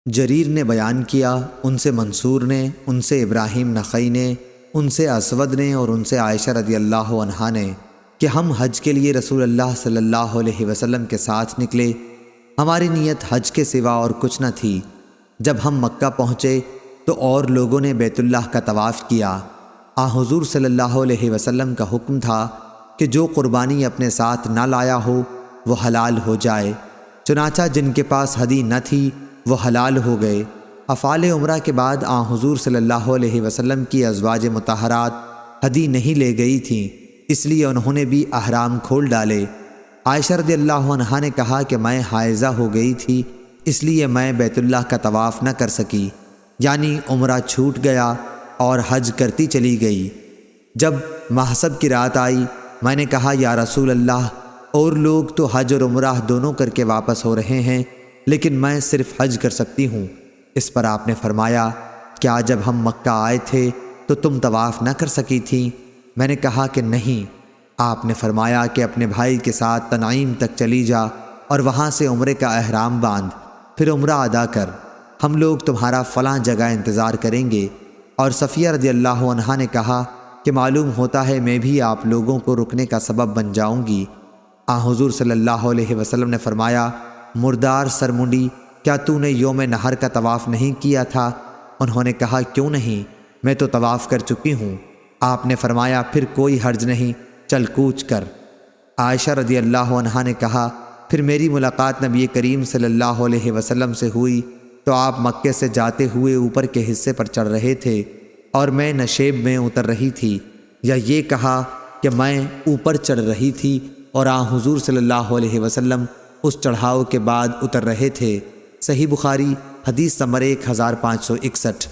جریر نے بیان کیا، ان سے منصور نے، ان سے ابراہیم نخعی نے، ان سے اسود نے اور ان سے عائشہ رضی اللہ عنہا نے کہ ہم حج کے لیے رسول اللہ صلی اللہ علیہ وسلم کے ساتھ نکلے۔ ہماری نیت حج کے سوا اور کچھ نہ تھی۔ جب ہم مکہ پہنچے تو اور لوگوں نے بیت اللہ کا طواف کیا۔ حضور صلی اللہ علیہ وسلم کا حکم تھا کہ جو قربانی اپنے ساتھ نہ لایا ہو وہ حلال ہو جائے، چنانچہ جن کے پاس ہدی نہ تھی وہ حلال ہو گئے۔ افعال عمرہ کے بعد حضور صلی اللہ علیہ وسلم کی ازواج مطہرات ہدی نہیں لے گئی تھیں، اس لیے انہوں نے بھی احرام کھول ڈالے۔ عائشہ رضی اللہ عنہا نے کہا کہ میں حائضہ ہو گئی تھی، اس لیے میں بیت اللہ کا طواف نہ کر سکی، یعنی عمرہ چھوٹ گیا اور حج کرتی چلی گئی۔ جب محسب کی رات آئی، میں نے کہا یا رسول اللہ، اور لوگ تو حج اور عمرہ دونوں کر کے واپس ہو رہے ہیں، لیکن میں صرف حج کر سکتی ہوں۔ اس پر آپ نے فرمایا، کیا جب ہم مکہ آئے تھے تو تم طواف نہ کر سکی تھیں؟ میں نے کہا کہ نہیں۔ آپ نے فرمایا کہ اپنے بھائی کے ساتھ تنعیم تک چلی جا اور وہاں سے عمرے کا احرام باندھ، پھر عمرہ ادا کر، ہم لوگ تمہارا فلاں جگہ انتظار کریں گے۔ اور صفیہ رضی اللہ عنہا نے کہا کہ معلوم ہوتا ہے میں بھی آپ لوگوں کو رکنے کا سبب بن جاؤں گی۔ حضور صلی اللہ علیہ وسلم نے فرمایا، مردار سرمنڈی، کیا تو نے یوم نحر کا طواف نہیں کیا تھا؟ انہوں نے کہا کیوں نہیں، میں تو طواف کر چکی ہوں۔ آپ نے فرمایا پھر کوئی حرج نہیں، چل کوچ کر۔ عائشہ رضی اللہ عنہا نے کہا پھر میری ملاقات نبی کریم صلی اللہ علیہ وسلم سے ہوئی تو آپ مکے سے جاتے ہوئے اوپر کے حصے پر چڑھ رہے تھے اور میں نشیب میں اتر رہی تھی، یا یہ کہا کہ میں اوپر چڑھ رہی تھی اور حضور صلی اللہ علیہ وسلم اس چڑھاؤ کے بعد اتر رہے تھے۔ صحیح بخاری حدیث نمبر 1561۔